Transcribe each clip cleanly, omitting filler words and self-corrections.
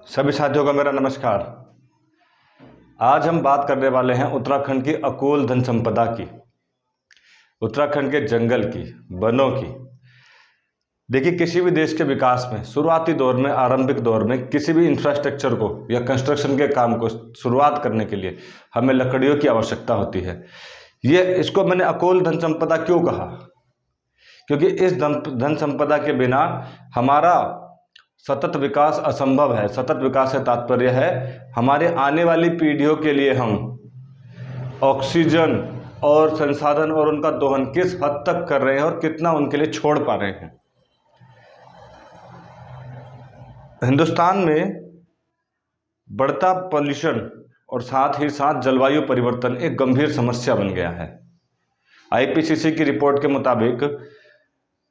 सभी साथियों का मेरा नमस्कार। आज हम बात करने वाले हैं उत्तराखंड की अकोल धन संपदा की, उत्तराखंड के जंगल की, वनों की। देखिए, किसी भी देश के विकास में शुरुआती दौर में, आरंभिक दौर में किसी भी इंफ्रास्ट्रक्चर को या कंस्ट्रक्शन के काम को शुरुआत करने के लिए हमें लकड़ियों की आवश्यकता होती है। इसको मैंने अकोल धन संपदा क्यों कहा? क्योंकि इस धन संपदा के बिना हमारा सतत विकास असंभव है। सतत विकास से तात्पर्य है हमारे आने वाली पीढ़ियों के लिए हम ऑक्सीजन और संसाधन और उनका दोहन किस हद तक कर रहे हैं और कितना उनके लिए छोड़ पा रहे हैं। हिंदुस्तान में बढ़ता पॉल्यूशन और साथ ही साथ जलवायु परिवर्तन एक गंभीर समस्या बन गया है। आईपीसीसी की रिपोर्ट के मुताबिक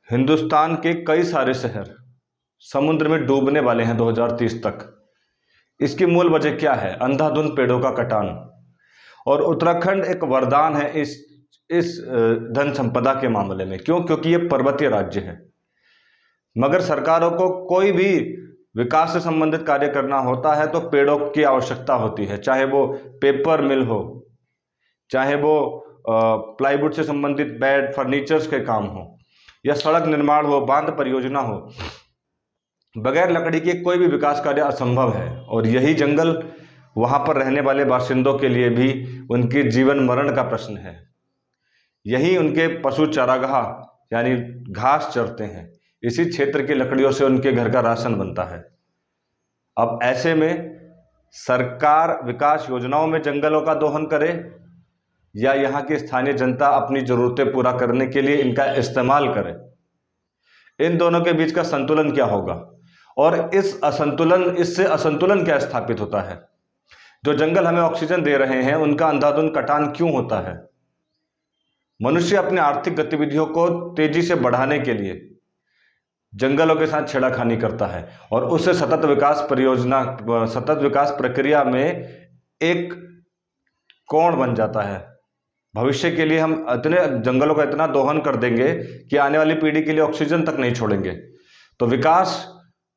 हिंदुस्तान के कई सारे शहर समुद्र में डूबने वाले हैं 2030 तक। इसकी मूल वजह क्या है? अंधाधुंध पेड़ों का कटान। और उत्तराखंड एक वरदान है इस धन संपदा के मामले में। क्यों? क्योंकि ये पर्वतीय राज्य है। मगर सरकारों को कोई भी विकास से संबंधित कार्य करना होता है तो पेड़ों की आवश्यकता होती है, चाहे वो पेपर मिल हो, चाहे वो प्लाईवुड से संबंधित बेड फर्नीचर्स के काम हो, या सड़क निर्माण हो, बांध परियोजना हो। बगैर लकड़ी के कोई भी विकास कार्य असंभव है। और यही जंगल वहाँ पर रहने वाले बाशिंदों के लिए भी उनके जीवन मरण का प्रश्न है। यही उनके पशु चारागाह यानी घास चरते हैं। इसी क्षेत्र की लकड़ियों से उनके घर का राशन बनता है। अब ऐसे में सरकार विकास योजनाओं में जंगलों का दोहन करे या यहाँ की स्थानीय जनता अपनी जरूरतें पूरा करने के लिए इनका इस्तेमाल करे, इन दोनों के बीच का संतुलन क्या होगा? और इससे असंतुलन क्या स्थापित होता है? जो जंगल हमें ऑक्सीजन दे रहे हैं उनका अंधाधुंध कटान क्यों होता है? मनुष्य अपनी आर्थिक गतिविधियों को तेजी से बढ़ाने के लिए जंगलों के साथ छेड़खानी करता है और उससे सतत विकास प्रक्रिया में एक कोण बन जाता है। भविष्य के लिए हम इतने जंगलों का इतना दोहन कर देंगे कि आने वाली पीढ़ी के लिए ऑक्सीजन तक नहीं छोड़ेंगे। तो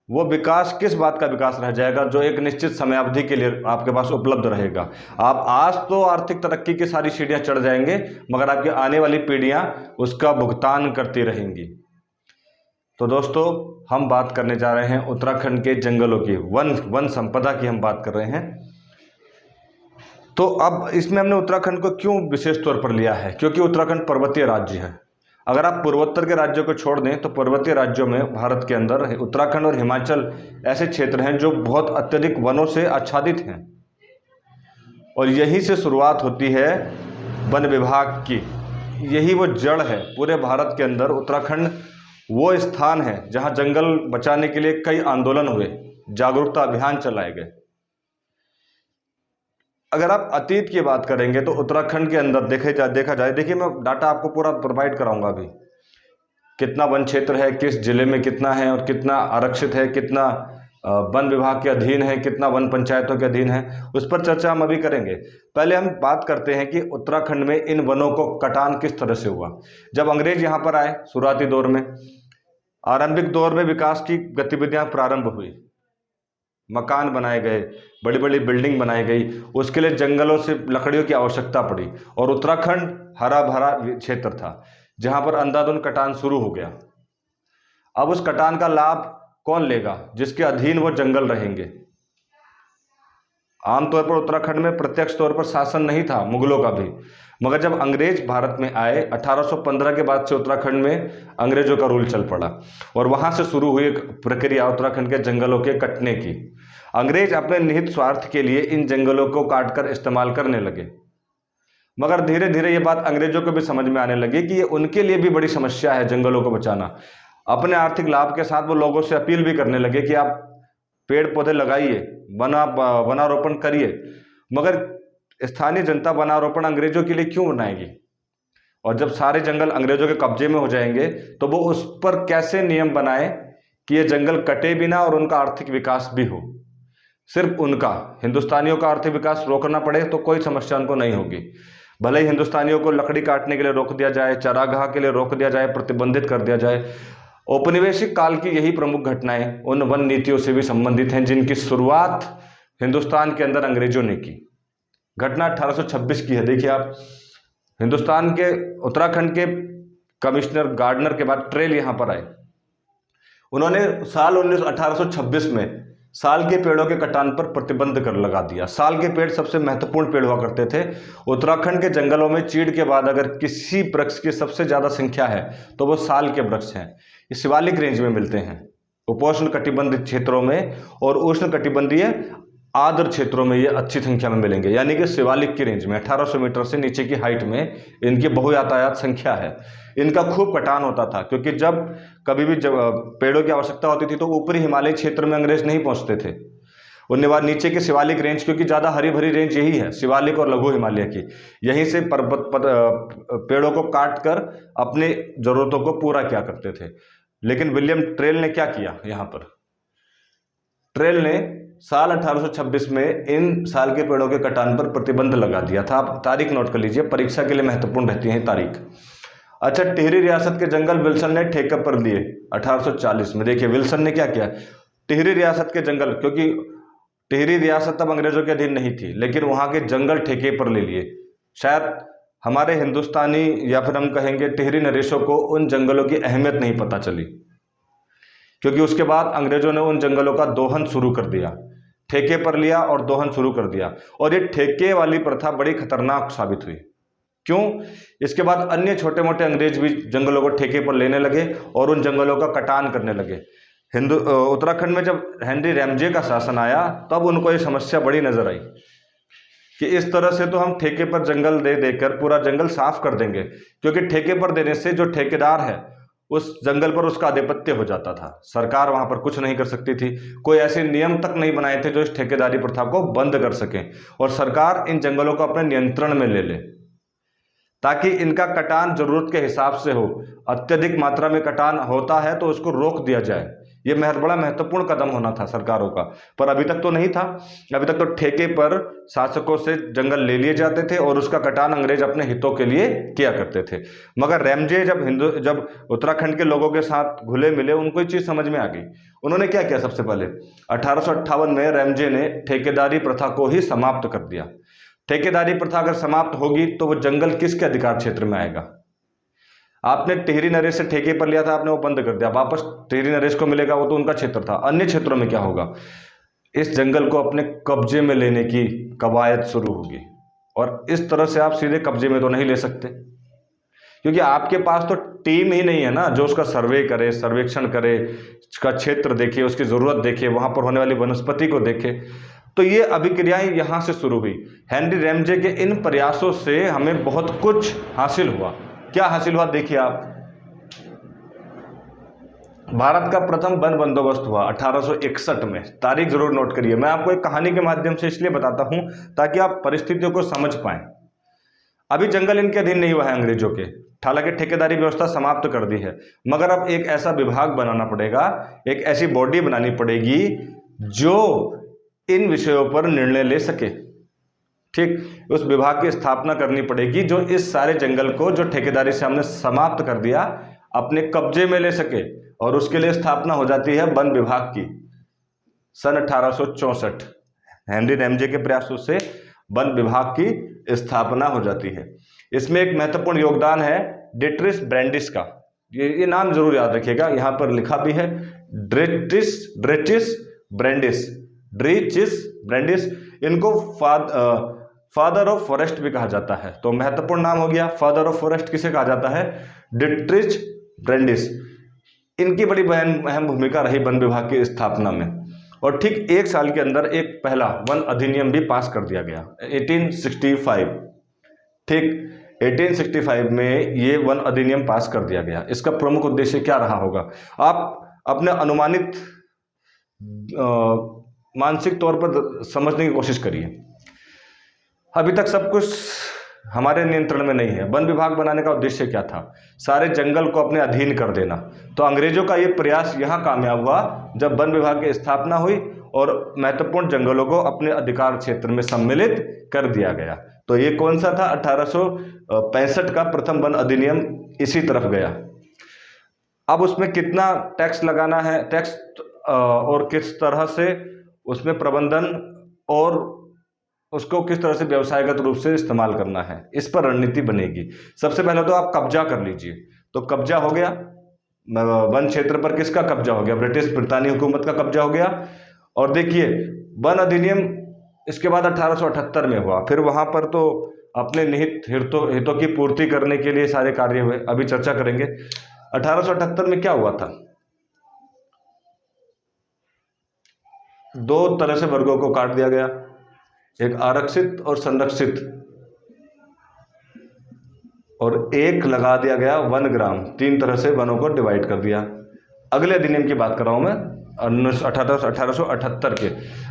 वो विकास किस बात का विकास रह जाएगा जो एक निश्चित समयावधि के लिए आपके पास उपलब्ध रहेगा? आप आज तो आर्थिक तरक्की की सारी सीढ़ियां चढ़ जाएंगे, मगर आपकी आने वाली पीढ़ियां उसका भुगतान करती रहेंगी। तो दोस्तों, हम बात करने जा रहे हैं उत्तराखंड के जंगलों की, वन संपदा की हम बात कर रहे हैं। तो अब इसमें हमने उत्तराखंड को क्यों विशेष तौर पर लिया है? क्योंकि उत्तराखंड पर्वतीय राज्य है। अगर आप पूर्वोत्तर के राज्यों को छोड़ दें तो पर्वतीय राज्यों में भारत के अंदर उत्तराखंड और हिमाचल ऐसे क्षेत्र हैं जो बहुत अत्यधिक वनों से आच्छादित हैं। और यहीं से शुरुआत होती है वन विभाग की। यही वो जड़ है पूरे भारत के अंदर। उत्तराखंड वो स्थान है जहां जंगल बचाने के लिए कई आंदोलन हुए, जागरूकता अभियान चलाए गए। अगर आप अतीत की बात करेंगे तो उत्तराखंड के अंदर देखा जाए, देखिए मैं डाटा आपको पूरा प्रोवाइड कराऊंगा अभी। कितना वन क्षेत्र है, किस जिले में कितना है और कितना आरक्षित है, कितना वन विभाग के अधीन है, कितना वन पंचायतों के अधीन है, उस पर चर्चा हम अभी करेंगे। पहले हम बात करते हैं कि उत्तराखंड में इन वनों को कटान किस तरह से हुआ। जब अंग्रेज यहाँ पर आए शुरुआती दौर में, आरंभिक दौर में विकास की गतिविधियां प्रारंभ हुई, मकान बनाए गए, बड़ी बड़ी बिल्डिंग बनाई गई। उसके लिए जंगलों से लकड़ियों की आवश्यकता पड़ी और उत्तराखंड हरा भरा क्षेत्र था जहां पर अंधाधुंध कटान शुरू हो गया। अब उस कटान का लाभ कौन लेगा? जिसके अधीन वो जंगल रहेंगे। आमतौर पर उत्तराखंड में प्रत्यक्ष तौर पर शासन नहीं था मुगलों का भी, मगर जब अंग्रेज भारत में आए 1815 के बाद से उत्तराखंड में अंग्रेजों का रूल चल पड़ा और वहां से शुरू हुई एक प्रक्रिया उत्तराखंड के जंगलों के कटने की। अंग्रेज अपने निहित स्वार्थ के लिए इन जंगलों को काटकर इस्तेमाल करने लगे, मगर धीरे धीरे ये बात अंग्रेजों को भी समझ में आने लगी कि ये उनके लिए भी बड़ी समस्या है जंगलों को बचाना। अपने आर्थिक लाभ के साथ वो लोगों से अपील भी करने लगे कि आप पेड़ पौधे लगाइए, वनारोपण करिए, मगर स्थानीय जनता वनारोपण अंग्रेजों के लिए क्यों बनाएगी? और जब सारे जंगल अंग्रेजों के कब्जे में हो जाएंगे तो वो उस पर कैसे नियम बनाए कि ये जंगल कटे भी ना और उनका आर्थिक विकास भी हो। सिर्फ उनका, हिंदुस्तानियों का आर्थिक विकास रोकना पड़े तो कोई समस्या उनको नहीं होगी। भले ही हिंदुस्तानियों को लकड़ी काटने के लिए रोक दिया जाए, चारागाह के लिए रोक दिया जाए, प्रतिबंधित कर दिया जाए, औपनिवेशिक काल की यही प्रमुख घटनाएं उन वन नीतियों से भी संबंधित हैं जिनकी शुरुआत हिंदुस्तान के अंदर अंग्रेजों ने की। घटना 1826 की है। देखिए आप, हिंदुस्तान के उत्तराखंड के कमिश्नर गार्डनर के बाद ट्रेल यहां पर आए। उन्होंने साल 1826 में साल के पेड़ों के कटान पर प्रतिबंध कर लगा दिया। साल के पेड़ सबसे महत्वपूर्ण पेड़ हुआ करते थे। उत्तराखंड के जंगलों में चीड़ के बाद अगर किसी वृक्ष की सबसे ज्यादा संख्या है तो वो साल के वृक्ष हैं। ये शिवालिक रेंज में मिलते हैं, उपोष्ण कटिबंधीय क्षेत्रों में और उष्ण कटिबंधीय आर्द्र क्षेत्रों में ये अच्छी संख्या में मिलेंगे। यानी कि शिवालिक की रेंज में 1800 मीटर से नीचे की हाइट में इनकी बहुयातायात संख्या है। इनका खूब कटान होता था क्योंकि जब कभी भी जब पेड़ों की आवश्यकता होती थी तो ऊपरी हिमालय क्षेत्र में अंग्रेज नहीं पहुंचते थे। उनके बाद नीचे की शिवालिक रेंज, क्योंकि ज़्यादा हरी भरी रेंज यही है शिवालिक और लघु हिमालय की, यहीं से पेड़ों को काट कर अपनी जरूरतों को पूरा किया करते थे। लेकिन विलियम ट्रेल ने क्या किया, यहाँ पर ट्रेल ने साल 1826 में इन साल के पेड़ों के कटान पर प्रतिबंध लगा दिया था। आप तारीख नोट कर लीजिए, परीक्षा के लिए महत्वपूर्ण रहती है तारीख। अच्छा, टिहरी रियासत के जंगल विल्सन ने ठेके पर लिए 1840 में। देखिए विल्सन ने क्या किया, टिहरी रियासत के जंगल, क्योंकि टिहरी रियासत तब अंग्रेजों के अधीन नहीं थी, लेकिन वहां के जंगल ठेके पर ले लिए। शायद हमारे हिंदुस्तानी या फिर हम कहेंगे टिहरी नरेशों को उन जंगलों की अहमियत नहीं पता चली, क्योंकि उसके बाद अंग्रेजों ने उन जंगलों का दोहन शुरू कर दिया, ठेके पर लिया और दोहन शुरू कर दिया। और ये ठेके वाली प्रथा बड़ी खतरनाक साबित हुई। क्यों? इसके बाद अन्य छोटे मोटे अंग्रेज भी जंगलों को ठेके पर लेने लगे और उन जंगलों का कटान करने लगे। उत्तराखंड में जब हेनरी रैमजे का शासन आया तब उनको ये समस्या बड़ी नजर आई कि इस तरह से तो हम ठेके पर जंगल दे देकर पूरा जंगल साफ कर देंगे, क्योंकि ठेके पर देने से जो ठेकेदार है उस जंगल पर उसका आधिपत्य हो जाता था। सरकार वहां पर कुछ नहीं कर सकती थी, कोई ऐसे नियम तक नहीं बनाए थे जो इस ठेकेदारी प्रथा को बंद कर सकें और सरकार इन जंगलों को अपने नियंत्रण में ले ले, ताकि इनका कटान जरूरत के हिसाब से हो। अत्यधिक मात्रा में कटान होता है तो उसको रोक दिया जाए। ये बड़ा महत्वपूर्ण कदम होना था सरकारों का, पर अभी तक तो नहीं था। अभी तक तो ठेके पर शासकों से जंगल ले लिए जाते थे और उसका कटान अंग्रेज अपने हितों के लिए किया करते थे। मगर रैमजे जब उत्तराखंड के लोगों के साथ घुले मिले, उनको ये चीज समझ में आ गई। उन्होंने क्या किया, सबसे पहले 1858 में रैमजे ने ठेकेदारी प्रथा को ही समाप्त कर दिया। ठेकेदारी प्रथा अगर समाप्त होगी तो वो जंगल किसके अधिकार क्षेत्र में आएगा? आपने टिहरी नरेश से ठेके पर लिया था, आपने वो बंद कर दिया, वापस टिहरी नरेश को मिलेगा, वो तो उनका क्षेत्र था। अन्य क्षेत्रों में क्या होगा? इस जंगल को अपने कब्जे में लेने की कवायद शुरू होगी। और इस तरह से आप सीधे कब्जे में तो नहीं ले सकते, क्योंकि आपके पास तो टीम ही नहीं है ना जो उसका सर्वे करे, सर्वेक्षण करे, उसका क्षेत्र देखे, उसकी जरूरत देखे, वहां पर होने वाली वनस्पति को देखे। तो ये अभिक्रियाएं यहां से शुरू हुई। हेनरी रैमजे के इन प्रयासों से हमें बहुत कुछ हासिल हुआ। क्या हासिल हुआ? देखिए आप, भारत का प्रथम वन बंदोबस्त हुआ 1861 में। तारीख जरूर नोट करिए। मैं आपको एक कहानी के माध्यम से इसलिए बताता हूं ताकि आप परिस्थितियों को समझ पाएं। अभी जंगल इनके अधीन नहीं हुआ है अंग्रेजों के, हालांकि ठेकेदारी व्यवस्था समाप्त कर दी है, मगर अब एक ऐसा विभाग बनाना पड़ेगा, एक ऐसी बॉडी बनानी पड़ेगी जो इन विषयों पर निर्णय ले सके। ठीक, उस विभाग की स्थापना करनी पड़ेगी जो इस सारे जंगल को, जो ठेकेदारी से हमने समाप्त कर दिया, अपने कब्जे में ले सके। और उसके लिए स्थापना हो जाती है वन विभाग की सन 1864। हेनरी रैमजे के प्रयासों से वन विभाग की स्थापना हो जाती है। इसमें एक महत्वपूर्ण योगदान है डिट्रिस ब्रैंडिस का। ये नाम जरूर याद रखिएगा, यहां पर लिखा भी है, ड्रेटिस ब्रैंडिस। इनको फादर ऑफ फॉरेस्ट भी कहा जाता है। तो महत्वपूर्ण नाम हो गया। फादर ऑफ फॉरेस्ट किसे कहा जाता है? Dietrich Brandis. इनकी बड़ी अहम भूमिका रही वन विभाग की स्थापना में। और ठीक एक साल के अंदर एक पहला वन अधिनियम भी पास कर दिया गया 1865। ठीक 1865 में ये वन अधिनियम पास कर दिया गया। इसका प्रमुख उद्देश्य क्या रहा होगा? आप अपने अनुमानित मानसिक तौर पर समझने की कोशिश करिए। अभी तक सब कुछ हमारे नियंत्रण में नहीं है। वन विभाग बनाने का उद्देश्य क्या था? सारे जंगल को अपने अधीन कर देना। तो अंग्रेजों का ये प्रयास यहाँ कामयाब हुआ जब वन विभाग की स्थापना हुई और महत्वपूर्ण जंगलों को अपने अधिकार क्षेत्र में सम्मिलित कर दिया गया। तो ये कौन सा था? 1865 का प्रथम वन अधिनियम इसी तरफ गया। अब उसमें कितना टैक्स लगाना है, टैक्स और किस तरह से उसमें प्रबंधन और उसको किस तरह से व्यवसायगत रूप से इस्तेमाल करना है, इस पर रणनीति बनेगी। सबसे पहले तो आप कब्जा कर लीजिए। तो कब्जा हो गया, वन क्षेत्र पर किसका कब्जा हो गया? ब्रिटिश ब्रितानी हुकूमत का कब्जा हो गया। और देखिए वन अधिनियम इसके बाद 1878 में हुआ। फिर वहां पर तो अपने निहित हितों की पूर्ति करने के लिए सारे कार्य हुए, अभी चर्चा करेंगे। 1878 में क्या हुआ था? दो तरह से वर्गों को काट दिया गया, एक आरक्षित और संरक्षित, और एक लगा दिया गया वन ग्राम। तीन तरह से वनों को डिवाइड कर दिया। अगले अधिनियम की बात कर रहा हूं मैं, 1878 के।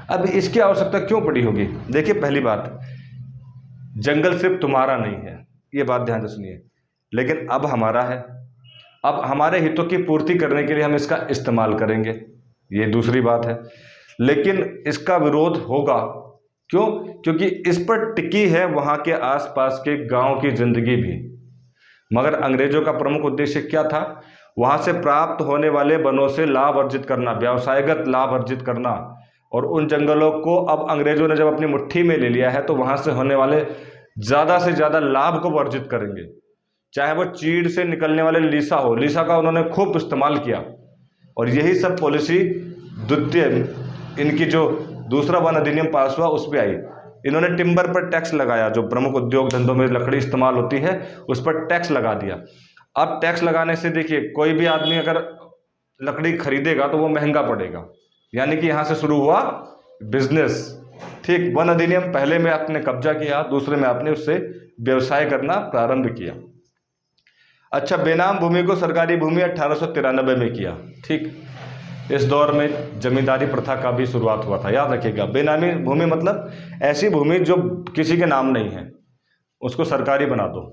अब इसकी आवश्यकता क्यों पड़ी होगी? देखिए पहली बात, जंगल सिर्फ तुम्हारा नहीं है, ये बात ध्यान से सुनिए, लेकिन अब हमारा है। अब हमारे हितों की पूर्ति करने के लिए हम इसका इस्तेमाल करेंगे, ये दूसरी बात है। लेकिन इसका विरोध होगा, क्यों? क्योंकि इस पर टिकी है वहां के आसपास के गांव की जिंदगी भी। मगर अंग्रेजों का प्रमुख उद्देश्य क्या था? वहां से प्राप्त होने वाले वनों से लाभ अर्जित करना, व्यवसायगत लाभ अर्जित करना। और उन जंगलों को अब अंग्रेजों ने जब अपनी मुट्ठी में ले लिया है तो वहां से होने वाले ज्यादा से ज्यादा लाभ को अर्जित करेंगे, चाहे वो चीड़ से निकलने वाले लीसा हो। लीसा का उन्होंने खूब इस्तेमाल किया, और यही सब पॉलिसी द्वितीय इनकी जो दूसरा वन अधिनियम पास हुआ उस पर आई। इन्होंने टिम्बर पर टैक्स लगाया, जो प्रमुख उद्योग धंधों में लकड़ी इस्तेमाल होती है उस पर टैक्स लगा दिया। अब टैक्स लगाने से देखिए कोई भी आदमी अगर लकड़ी खरीदेगा तो वो महंगा पड़ेगा, यानी कि यहां से शुरू हुआ बिजनेस। ठीक, वन अधिनियम पहले में आपने कब्जा किया, दूसरे में आपने उससे व्यवसाय करना प्रारंभ किया। अच्छा, बेनाम भूमि को सरकारी भूमि 1893 में किया। ठीक, इस दौर में जमींदारी प्रथा का भी शुरुआत हुआ था, याद रखिएगा। बेनामी भूमि मतलब ऐसी भूमि जो किसी के नाम नहीं है, उसको सरकारी बना दो।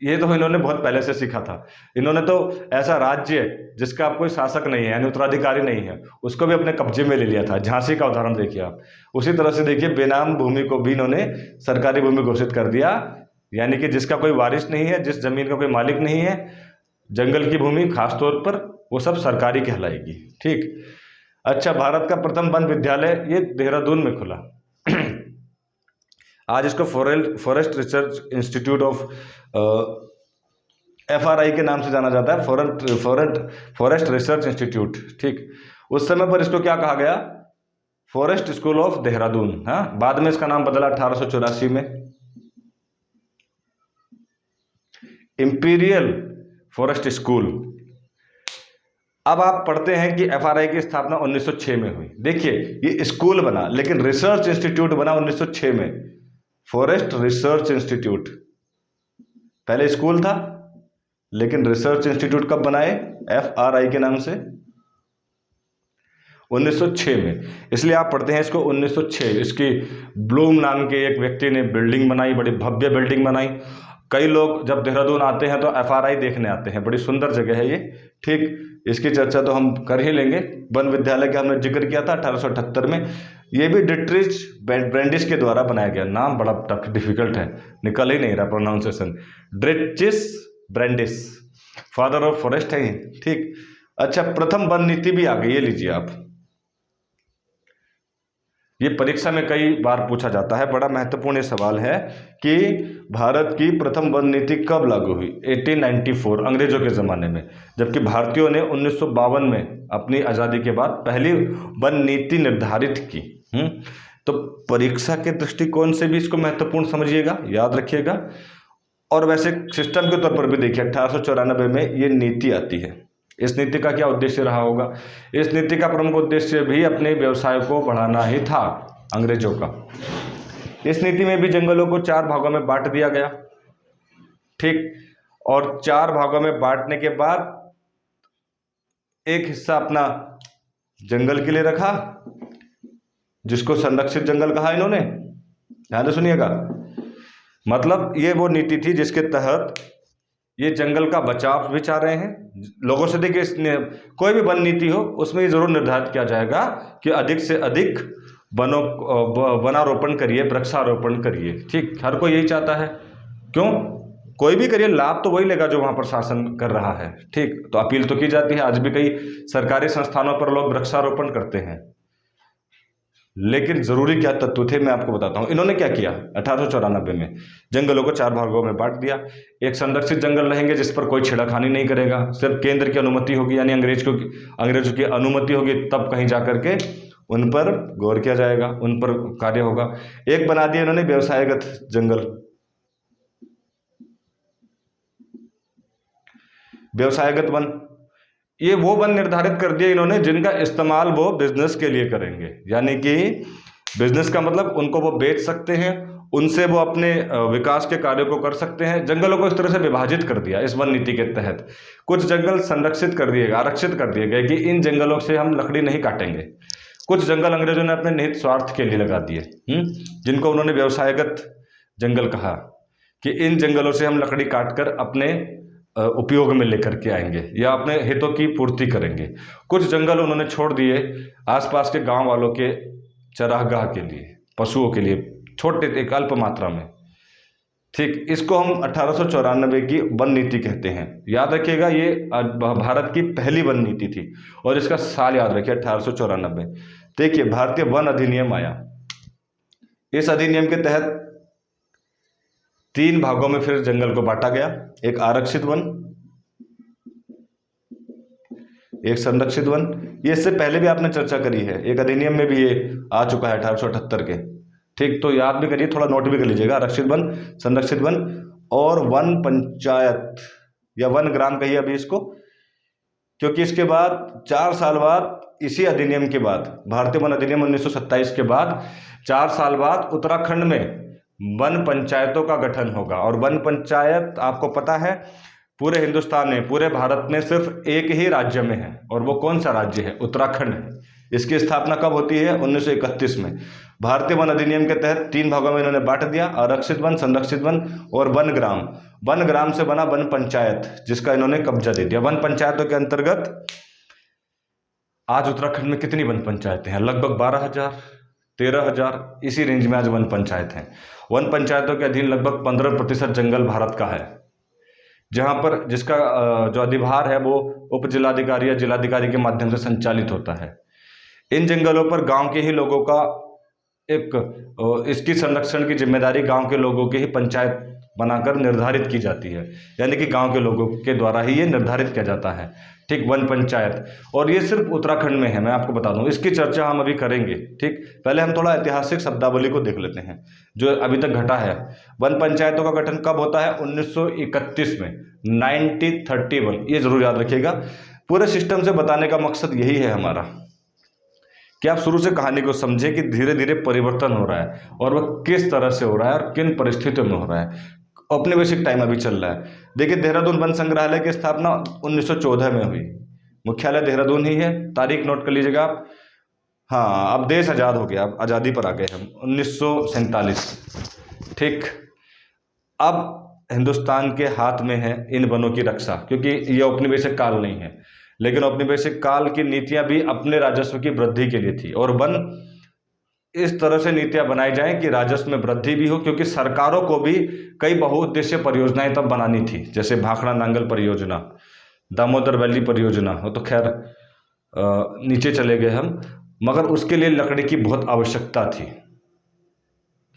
ये तो इन्होंने बहुत पहले से सीखा था। इन्होंने तो ऐसा राज्य जिसका कोई शासक नहीं है, यानी उत्तराधिकारी नहीं है, उसको भी अपने कब्जे में ले लिया था। झांसी का उदाहरण देखिए आप। उसी तरह से देखिए बेनाम भूमि को भी इन्होंने सरकारी भूमि घोषित कर दिया, यानी कि जिसका कोई वारिस नहीं है, जिस जमीन का कोई मालिक नहीं है, जंगल की भूमि खासतौर पर, वो सब सरकारी कहलाएगी। ठीक। अच्छा, भारत का प्रथम वन विद्यालय ये देहरादून में खुला। आज इसको forest research institute of FRI के नाम से जाना जाता है, फॉरेस्ट रिसर्च इंस्टीट्यूट। ठीक, उस समय पर इसको क्या कहा गया? Forest school of Dehradun. हाँ, बाद में इसका नाम बदला 1884 में, इंपीरियल फॉरेस्ट स्कूल। अब आप पढ़ते हैं कि FRI की स्थापना 1906 में हुई। देखिए ये स्कूल बना, लेकिन रिसर्च इंस्टीट्यूट बना 1906 में, फॉरेस्ट रिसर्च इंस्टीट्यूट। पहले स्कूल था, लेकिन रिसर्च इंस्टीट्यूट कब बनाए? FRI के नाम से 1906 में। इसलिए आप पढ़ते हैं इसको 1906। इसकी ब्लूम नाम के एक व्यक्ति ने बिल्डिंग बनाई, बड़ी भव्य बिल्डिंग बनाई। कई लोग जब देहरादून आते हैं तो FRI देखने आते हैं, बड़ी सुंदर जगह है ये। ठीक, इसकी चर्चा तो हम कर ही लेंगे। वन विद्यालय का हमने जिक्र किया था 1878 में। ये भी डिट्रिच ब्रेंडिस के द्वारा बनाया गया। नाम बड़ा टफ डिफिकल्ट है, निकल ही नहीं रहा pronunciation. Dietrich ब्रेंडिस, father of forest है ये। ठीक। अच्छा, प्रथम वन नीति भी आ गई, ये लीजिए आप। ये परीक्षा में कई बार पूछा जाता है, बड़ा महत्वपूर्ण ये सवाल है कि भारत की प्रथम वन नीति कब लागू हुई? 1894, अंग्रेजों के ज़माने में, जबकि भारतीयों ने 1952 में अपनी आज़ादी के बाद पहली वन नीति निर्धारित की। तो परीक्षा के दृष्टिकोण से भी इसको महत्वपूर्ण समझिएगा, याद रखिएगा। और वैसे सिस्टम के तौर पर भी देखिए 1894 में ये नीति आती है। इस नीति का क्या उद्देश्य रहा होगा? इस नीति का प्रमुख उद्देश्य भी अपने व्यवसाय को बढ़ाना ही था अंग्रेजों का। इस नीति में भी जंगलों को 4 भागों में बांट दिया गया। ठीक, और 4 भागों में बांटने के बाद एक हिस्सा अपना जंगल के लिए रखा, जिसको संरक्षित जंगल कहा इन्होंने। ध्यान से सुनिएगा, मतलब ये वो नीति थी जिसके तहत ये जंगल का बचाव भी चाह रहे हैं लोगों से। देखिए कोई भी वन नीति हो उसमें ये जरूर निर्धारित किया जाएगा कि अधिक से अधिक वनारोपण करिए, वृक्षारोपण करिए। ठीक, हर कोई यही चाहता है। क्यों? कोई भी करिए, लाभ तो वही लेगा जो वहां पर शासन कर रहा है। ठीक, तो अपील तो की जाती है, आज भी कई सरकारी संस्थानों पर लोग वृक्षारोपण करते हैं। लेकिन जरूरी क्या तत्व थे, मैं आपको बताता हूं। इन्होंने क्या किया, 1894 में जंगलों को 4 भागों में बांट दिया। एक संरक्षित जंगल रहेंगे जिस पर कोई छेड़खानी नहीं करेगा, सिर्फ केंद्र की अनुमति होगी, यानी अंग्रेजों की अनुमति होगी, तब कहीं जाकर के उन पर गौर किया जाएगा, उन पर कार्य होगा। एक बना दिया इन्होंने व्यवसायगत जंगल। व्यवसायगत वन, ये वो वन निर्धारित कर दिया इन्होंने जिनका इस्तेमाल वो बिजनेस के लिए करेंगे, यानी कि बिजनेस का मतलब उनको वो बेच सकते हैं, उनसे वो अपने विकास के कार्यों को कर सकते हैं। जंगलों को इस तरह से विभाजित कर दिया इस वन नीति के तहत। कुछ जंगल संरक्षित कर दिए, आरक्षित कर दिए गए कि इन जंगलों से हम लकड़ी नहीं काटेंगे। कुछ जंगल अंग्रेजों ने अपने निहित स्वार्थ के लिए लगा दिए, जिनको उन्होंने व्यवसायगत जंगल कहा, कि इन जंगलों से हम लकड़ी काटकर अपने उपयोग में लेकर के आएंगे या अपने हितों की पूर्ति करेंगे। कुछ जंगल उन्होंने छोड़ दिए आसपास के गांव वालों के चरागाह के लिए, पशुओं के लिए, छोटे एक अल्प मात्रा में। ठीक, इसको हम 1894 की वन नीति कहते हैं। याद रखिएगा, ये भारत की पहली वन नीति थी और इसका साल याद रखिए 1894। देखिए, भारतीय वन अधिनियम आया। इस अधिनियम के तहत 3 भागों में फिर जंगल को बांटा गया, एक आरक्षित वन, एक संरक्षित वन। ये इससे पहले भी आपने चर्चा करी है, एक अधिनियम में भी ये आ चुका है 1878 के। ठीक, तो याद भी करिए, थोड़ा नोट भी कर लीजिएगा, आरक्षित वन, संरक्षित वन और वन पंचायत या वन ग्राम कहिए अभी इसको, क्योंकि इसके बाद 4 साल बाद, इसी अधिनियम के बाद, भारतीय वन अधिनियम 1927 के बाद 4 साल बाद उत्तराखंड में वन पंचायतों का गठन होगा। और वन पंचायत आपको पता है पूरे हिंदुस्तान में, पूरे भारत में सिर्फ एक ही राज्य में है, और वो कौन सा राज्य है, उत्तराखंड है। इसकी स्थापना कब होती है, 1931 में। भारतीय वन अधिनियम के तहत 3 भागों में इन्होंने बांट दिया, आरक्षित वन, संरक्षित वन और वन ग्राम। वन ग्राम से बना वन पंचायत, जिसका इन्होंने कब्जा दे दिया। वन पंचायतों के अंतर्गत आज उत्तराखंड में कितनी वन पंचायतें हैं, लगभग 12,000, 13,000, इसी रेंज में आज वन पंचायत हैं। वन पंचायतों के अधीन लगभग 15% जंगल भारत का है, जहां पर जिसका जो अधिभार है वो उप जिलाधिकारी या जिलाधिकारी के माध्यम से संचालित होता है। इन जंगलों पर गांव के ही लोगों का इसकी संरक्षण की जिम्मेदारी गांव के लोगों की ही पंचायत बनाकर निर्धारित की जाती है, यानी कि गांव के लोगों के द्वारा ही ये निर्धारित किया जाता है। ठीक, वन पंचायत, और ये सिर्फ उत्तराखंड में है, मैं आपको बता दूं, इसकी चर्चा हम अभी करेंगे। ठीक, पहले हम थोड़ा ऐतिहासिक शब्दावली को देख लेते हैं जो अभी तक घटा है। वन पंचायतों का गठन कब होता है, 1931 में, 1931, ये जरूर याद रखिएगा। पूरे सिस्टम से बताने का मकसद यही है हमारा कि आप शुरू से कहानी को समझें कि धीरे धीरे परिवर्तन हो रहा है और वह किस तरह से हो रहा है और किन परिस्थितियों में हो रहा है। औपनिवेशिक टाइम अभी चल रहा है। देखिए, देहरादून वन संग्रहालय की स्थापना 1914 में हुई, मुख्यालय देहरादून ही है, तारीख नोट कर लीजिएगा आप। हाँ, अब देश आज़ाद हो गया, अब आज़ादी पर आ गए हम, 1947। ठीक, अब हिंदुस्तान के हाथ में है इन वनों की रक्षा, क्योंकि ये औपनिवेशिक काल नहीं है, लेकिन औपनिवेशिक काल की नीतियां भी अपने राजस्व की वृद्धि के लिए थी, और वन इस तरह से नीतियां बनाई जाएं कि राजस्व में वृद्धि भी हो, क्योंकि सरकारों को भी कई बहुउद्देशीय परियोजनाएं तब बनानी थी, जैसे भाखड़ा नांगल परियोजना, दामोदर वैली परियोजना, वो तो खैर नीचे चले गए हम, मगर उसके लिए लकड़ी की बहुत आवश्यकता थी।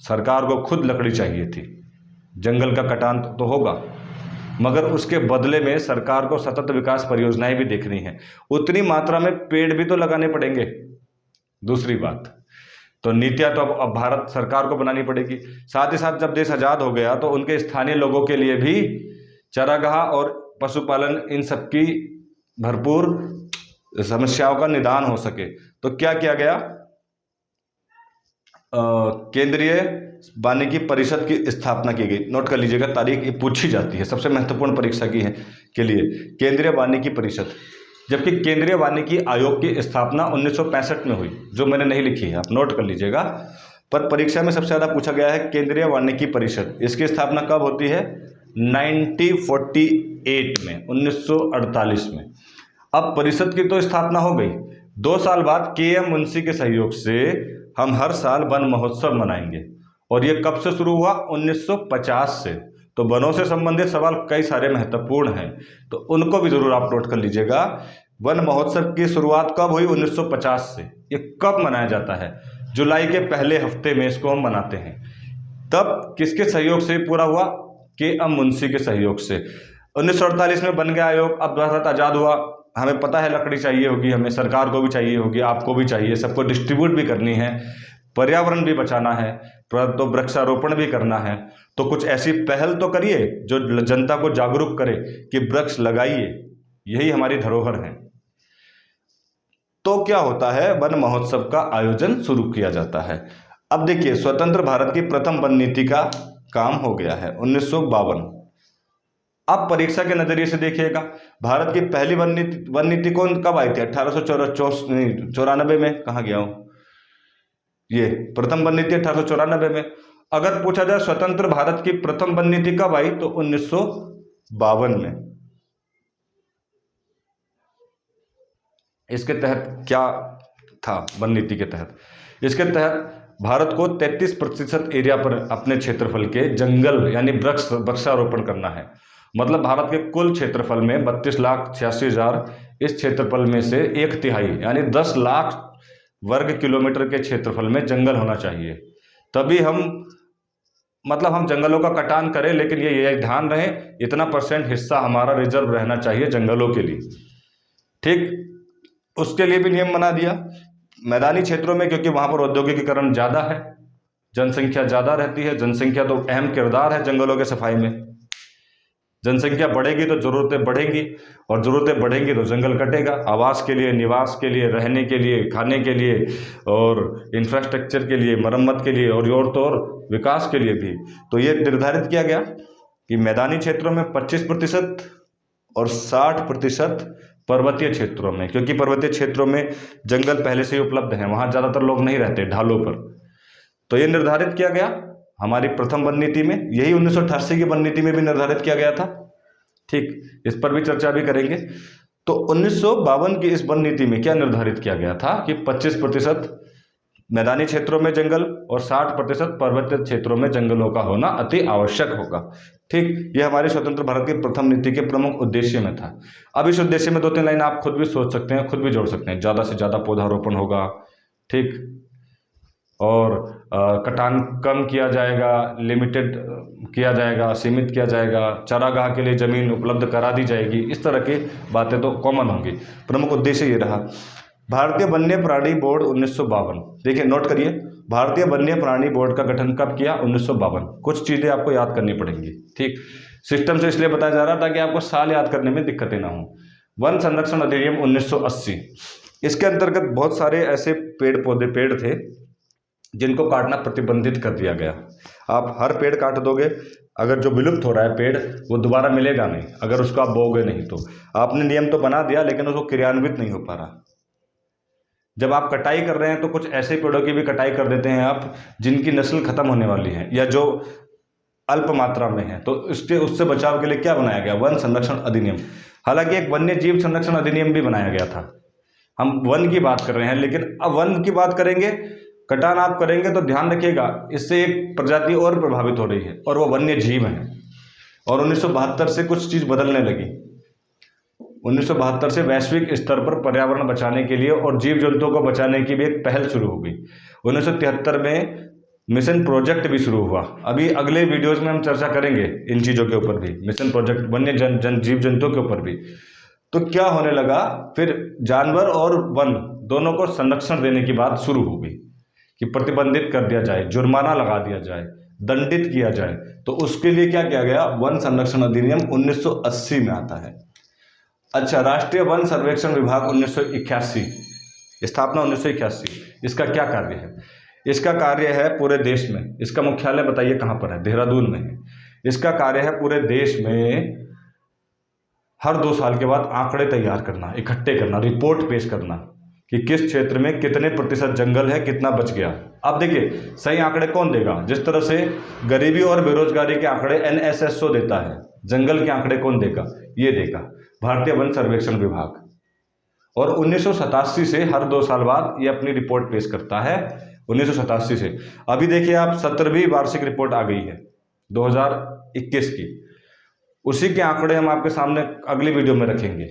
सरकार को खुद लकड़ी चाहिए थी। जंगल का कटान तो होगा, मगर उसके बदले में सरकार को सतत विकास परियोजनाएं भी देखनी है, उतनी मात्रा में पेड़ भी तो लगाने पड़ेंगे। दूसरी बात, तो नीतियां तो अब भारत सरकार को बनानी पड़ेगी। साथ ही साथ जब देश आज़ाद हो गया तो उनके स्थानीय लोगों के लिए भी चरागाह और पशुपालन, इन सब की भरपूर समस्याओं का निदान हो सके, तो क्या किया गया, केंद्रीय वानिकी परिषद की स्थापना की गई। नोट कर लीजिएगा तारीख, ये पूछी जाती है सबसे महत्वपूर्ण परीक्षा की है के लिए, केंद्रीय वानिकी परिषद। जबकि केंद्रीय वानिकी आयोग की स्थापना 1965 में हुई, जो मैंने नहीं लिखी है, आप नोट कर लीजिएगा, पर परीक्षा में सबसे ज़्यादा पूछा गया है केंद्रीय वानिकी परिषद। इसकी स्थापना कब होती है, 1948 में, 1948 में। अब परिषद की तो स्थापना हो गई, 2 साल बाद के.एम. मुंशी के सहयोग से हम हर साल वन महोत्सव मनाएंगे, और ये कब से शुरू हुआ, 1950 से। तो वनों से संबंधित सवाल कई सारे महत्वपूर्ण हैं, तो उनको भी जरूर आप नोट कर लीजिएगा। वन महोत्सव की शुरुआत कब हुई? 1950 से। ये कब मनाया जाता है? जुलाई के पहले हफ्ते में इसको हम मनाते हैं। तब किसके सहयोग से पूरा हुआ? के.एम. मुंशी के सहयोग से। 1948 में बन गया आयोग। अब भारत आज़ाद हुआ, हमें पता है लकड़ी चाहिए होगी, हमें सरकार को भी चाहिए होगी, आपको भी चाहिए, सबको डिस्ट्रीब्यूट भी करनी है, पर्यावरण भी बचाना है, तो वृक्षारोपण भी करना है। तो कुछ ऐसी पहल तो करिए जो जनता को जागरूक करे कि वृक्ष लगाइए, यही हमारी धरोहर है। तो क्या होता है? वन महोत्सव का आयोजन शुरू किया जाता है। अब देखिए, स्वतंत्र भारत की प्रथम वन नीति का काम हो गया है 1952। अब परीक्षा के नजरिए से देखिएगा, भारत की पहली वन नीति कौन कब आई थी? 1894 में। कहाँ गया हूं? ये प्रथम वन नीति 1894 में। अगर पूछा जाए स्वतंत्र भारत की प्रथम वन नीति कब आई, तो 1952 में। इसके तहत क्या था? वन नीति के तहत, इसके तहत भारत को 33% एरिया पर अपने क्षेत्रफल के जंगल यानी वृक्षारोपण करना है। मतलब भारत के कुल क्षेत्रफल में 32,86,000, इस क्षेत्रफल में से 1/3 यानी 10 लाख वर्ग किलोमीटर के क्षेत्रफल में जंगल होना चाहिए। तभी हम हम जंगलों का कटान करें, लेकिन ये ध्यान रहे इतना % हिस्सा हमारा रिजर्व रहना चाहिए जंगलों के लिए। ठीक, उसके लिए भी नियम बना दिया। मैदानी क्षेत्रों में, क्योंकि वहां पर औद्योगिकीकरण ज़्यादा है, जनसंख्या ज़्यादा रहती है, जनसंख्या तो अहम किरदार है जंगलों के सफाई में। जनसंख्या बढ़ेगी तो ज़रूरतें बढ़ेंगी, और ज़रूरतें बढ़ेंगी तो जंगल कटेगा, आवास के लिए, निवास के लिए, रहने के लिए, खाने के लिए, और इंफ्रास्ट्रक्चर के लिए, मरम्मत के लिए, और विकास के लिए भी। तो ये निर्धारित किया गया कि मैदानी क्षेत्रों में 25% और 60% पर्वतीय क्षेत्रों में, क्योंकि पर्वतीय क्षेत्रों में जंगल पहले से ही उपलब्ध हैं, वहाँ ज़्यादातर लोग नहीं रहते, ढालों पर। तो ये निर्धारित किया गया हमारी प्रथम वन नीति में। यही 1988 की वन नीति में भी निर्धारित किया गया था। ठीक, इस पर भी चर्चा भी करेंगे। तो 1952 की इस वन नीति में क्या निर्धारित किया गया था कि 25% मैदानी क्षेत्रों में जंगल और 60% पर्वतीय क्षेत्रों में जंगलों का होना अति आवश्यक होगा। ठीक, ये हमारे स्वतंत्र भारत की प्रथम नीति के प्रमुख उद्देश्य में था। अब इस उद्देश्य में 2-3 लाइन आप खुद भी सोच सकते हैं, खुद भी जोड़ सकते हैं। ज़्यादा से ज़्यादा पौधारोपण होगा, ठीक, और कटान कम किया जाएगा, लिमिटेड किया जाएगा, सीमित किया जाएगा, चारागाह के लिए ज़मीन उपलब्ध करा दी जाएगी। इस तरह की बातें तो कॉमन होंगी। प्रमुख उद्देश्य ये रहा। भारतीय वन्य प्राणी बोर्ड 1952। देखिए, नोट करिए, भारतीय वन्य प्राणी बोर्ड का गठन कब किया? 1952। कुछ चीज़ें आपको याद करनी पड़ेंगी। ठीक, सिस्टम से इसलिए बताया जा रहा ताकि आपको साल याद करने में दिक्कतें ना हो। वन संरक्षण अधिनियम 1980, इसके अंतर्गत बहुत सारे ऐसे पेड़ थे जिनको काटना प्रतिबंधित कर दिया गया। आप हर पेड़ काट दोगे, अगर जो विलुप्त हो रहा है पेड़, वो दोबारा मिलेगा नहीं अगर उसको आप बोओगे नहीं तो। आपने नियम तो बना दिया, लेकिन उसको क्रियान्वित नहीं हो पा रहा। जब आप कटाई कर रहे हैं तो कुछ ऐसे पेड़ों की भी कटाई कर देते हैं आप जिनकी नस्ल खत्म होने वाली है या जो अल्प मात्रा में है। तो उससे बचाव के लिए क्या बनाया गया? वन संरक्षण अधिनियम। हालांकि एक वन्य जीव संरक्षण अधिनियम भी बनाया गया था। हम वन की बात कर रहे हैं, लेकिन अब वन की बात करेंगे, कटान आप करेंगे तो ध्यान रखिएगा, इससे एक प्रजाति और प्रभावित हो रही है और वो वन्य जीव है। और 1972 से कुछ चीज़ बदलने लगी। 1972 से वैश्विक स्तर पर पर्यावरण बचाने के लिए और जीव जंतुओं को बचाने की भी एक पहल शुरू हो गई। 1973 में मिशन प्रोजेक्ट भी शुरू हुआ। अभी अगले वीडियोज़ में हम चर्चा करेंगे इन चीज़ों के ऊपर भी, मिशन प्रोजेक्ट वन्य जीव जंतुओं के ऊपर भी। तो क्या होने लगा, फिर जानवर और वन दोनों को संरक्षण देने की बात शुरू हो गई कि प्रतिबंधित कर दिया जाए, जुर्माना लगा दिया जाए, दंडित किया जाए। तो उसके लिए क्या किया गया? वन संरक्षण अधिनियम 1980 में आता है। अच्छा, राष्ट्रीय वन सर्वेक्षण विभाग 1981, स्थापना 1981। इसका क्या कार्य है? इसका कार्य है पूरे देश में, इसका मुख्यालय बताइए कहाँ पर है? देहरादून में है। इसका कार्य है पूरे देश में हर 2 साल के बाद आंकड़े तैयार करना, इकट्ठे करना, रिपोर्ट पेश करना कि किस क्षेत्र में कितने प्रतिशत जंगल है, कितना बच गया। अब देखिए, सही आंकड़े कौन देगा? जिस तरह से गरीबी और बेरोजगारी के आंकड़े NSSO देता है, जंगल के आंकड़े कौन देगा? ये देगा भारतीय वन सर्वेक्षण विभाग। और 1987 से हर 2 साल बाद ये अपनी रिपोर्ट पेश करता है। 1987 से अभी देखिए आप 17वीं वार्षिक रिपोर्ट आ गई है। 2021 की, उसी के आंकड़े हम आपके सामने अगली वीडियो में रखेंगे।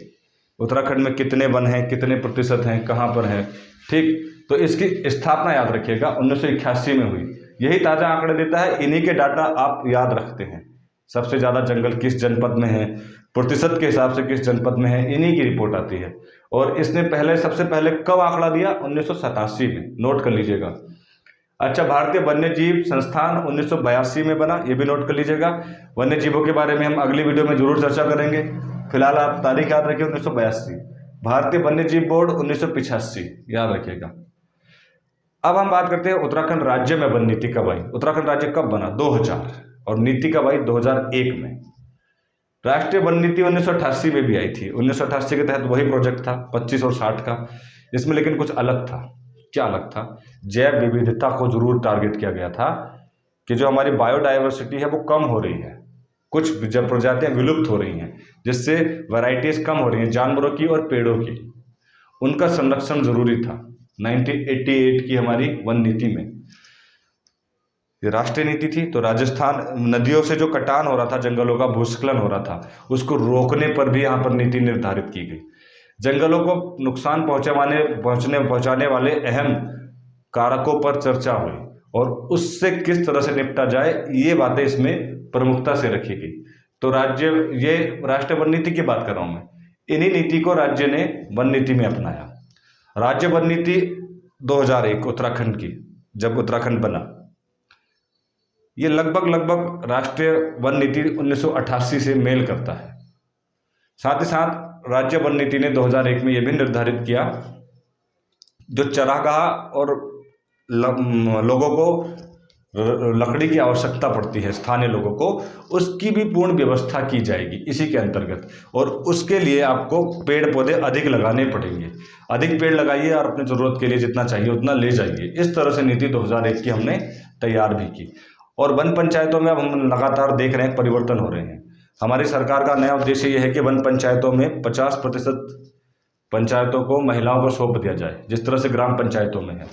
उत्तराखंड में कितने वन हैं, कितने प्रतिशत हैं, कहाँ पर हैं, ठीक। तो इसकी स्थापना याद रखिएगा 1981 में हुई। यही ताज़ा आंकड़े देता है, इन्हीं के डाटा आप याद रखते हैं। सबसे ज़्यादा जंगल किस जनपद में है, प्रतिशत के हिसाब से किस जनपद में है, इन्हीं की रिपोर्ट आती है। और इसने सबसे पहले कब आंकड़ा दिया? 1987 में, नोट कर लीजिएगा। अच्छा, भारतीय वन्यजीव संस्थान 1982 में बना, ये भी नोट कर लीजिएगा। वन्य जीवों के बारे में हम अगली वीडियो में जरूर चर्चा करेंगे। फिलहाल आप तारीख याद रखिए 1982। भारतीय वन्यजीव बोर्ड 1985, याद रखिएगा। अब हम बात करते हैं उत्तराखंड राज्य में वन नीति कब आई। उत्तराखंड राज्य कब बना? 2000, और नीति कब आई? 2001 में। राष्ट्रीय वन नीति 1988 में भी आई थी। 1988 के तहत वही प्रोजेक्ट था 25 और 60 का। इसमें लेकिन कुछ अलग था। क्या अलग था? जैव विविधता को जरूर टारगेट किया गया था कि जो हमारी बायोडाइवर्सिटी है वो कम हो रही है, कुछ जब प्रजातियां विलुप्त हो रही हैं, जिससे वैरायटीज कम हो रही हैं जानवरों की और पेड़ों की, उनका संरक्षण जरूरी था। 1988 की हमारी वन नीति में ये राष्ट्रीय नीति थी। तो राजस्थान नदियों से जो कटान हो रहा था, जंगलों का भूस्खलन हो रहा था, उसको रोकने पर भी यहाँ पर नीति निर्धारित की गई। जंगलों को नुकसान पहुंचाने वाले अहम कारकों पर चर्चा हुई और उससे किस तरह से निपटा जाए, ये बातें इसमें प्रमुखता से रखी गई। तो ये राष्ट्रीय वन नीति की बात कर रहा हूं मैं। इन्हीं नीति को राज्य ने वन नीति में अपनाया। राज्य वन नीति 2001 उत्तराखंड की, जब उत्तराखंड बना, ये लगभग राष्ट्रीय वन नीति 1988 से मेल करता है। साथ ही साथ राज्य वन नीति ने 2001 में यह भी निर्धारित किया, जो चरागाह और लोगों को लकड़ी की आवश्यकता पड़ती है, स्थानीय लोगों को, उसकी भी पूर्ण व्यवस्था की जाएगी इसी के अंतर्गत। और उसके लिए आपको पेड़ पौधे अधिक लगाने पड़ेंगे। अधिक पेड़ लगाइए और अपनी ज़रूरत के लिए जितना चाहिए उतना ले जाइए। इस तरह से नीति 2001 की हमने तैयार भी की। और वन पंचायतों में अब हम लगातार देख रहे हैं परिवर्तन हो रहे हैं। हमारी सरकार का नया उद्देश्य यह है कि वन पंचायतों में 50% पंचायतों को महिलाओं को सौंप दिया जाए, जिस तरह से ग्राम पंचायतों में है।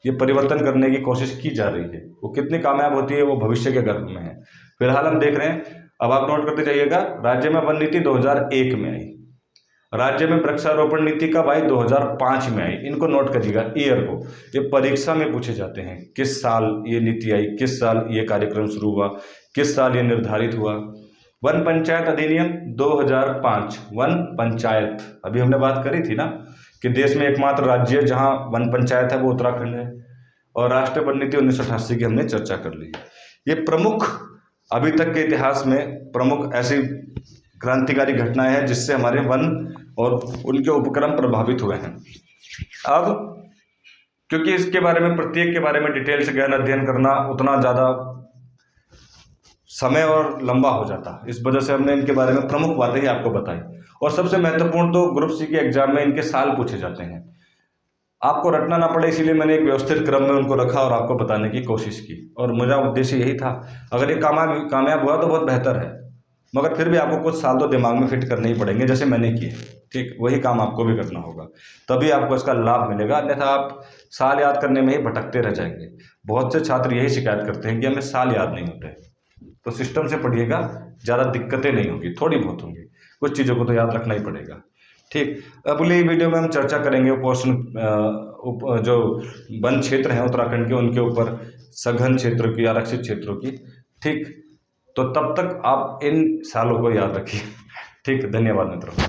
ये परिवर्तन करने की कोशिश की जा रही है। वो कितनी कामयाब होती है वो भविष्य के गर्भ में है। फिलहाल हम देख रहे हैं। अब आप नोट करते जाइएगा, राज्य में वन नीति 2001 में आई। राज्य में वृक्षारोपण नीति कब आई? 2005 में आई। इनको नोट करिएगा, ईयर को। ये परीक्षा में पूछे जाते हैं, किस साल ये नीति आई, किस साल ये कार्यक्रम शुरू हुआ, किस साल ये निर्धारित हुआ। वन पंचायत अधिनियम 2005, वन पंचायत, अभी हमने बात करी थी ना कि देश में एकमात्र राज्य जहां वन पंचायत है वो उत्तराखंड है। और राष्ट्रीय वन नीति 1988 की हमने चर्चा कर ली। ये प्रमुख, अभी तक के इतिहास में प्रमुख ऐसी क्रांतिकारी घटनाएं हैं जिससे हमारे वन और उनके उपक्रम प्रभावित हुए हैं। अब क्योंकि इसके बारे में, प्रत्येक के बारे में डिटेल से गहन अध्ययन करना उतना ज़्यादा समय और लंबा हो जाता, इस वजह से हमने इनके बारे में प्रमुख बातें ही आपको बताई। और सबसे महत्वपूर्ण तो ग्रुप सी के एग्जाम में इनके साल पूछे जाते हैं, आपको रटना ना पड़े, इसीलिए मैंने एक व्यवस्थित क्रम में उनको रखा और आपको बताने की कोशिश की। और मेरा उद्देश्य यही था। अगर ये कामयाब हुआ तो बहुत बेहतर है, मगर फिर भी आपको कुछ साल तो दिमाग में फिट करने ही पड़ेंगे, जैसे मैंने किए। ठीक वही काम आपको भी करना होगा, तभी आपको इसका लाभ मिलेगा। अन्यथा आप साल याद करने में ही भटकते रह जाएंगे। बहुत से छात्र यही शिकायत करते हैं कि हमें साल याद नहीं होते। तो सिस्टम से पढ़िएगा, ज़्यादा दिक्कतें नहीं होगी, थोड़ी बहुत होंगी, कुछ चीज़ों को तो याद रखना ही पड़ेगा। ठीक, अगली वीडियो में हम चर्चा करेंगे पोषण जो वन क्षेत्र हैं उत्तराखंड के, उनके ऊपर, सघन क्षेत्र की, आरक्षित क्षेत्रों की। ठीक, तो तब तक आप इन सालों को याद रखिए। ठीक, धन्यवाद मित्रों।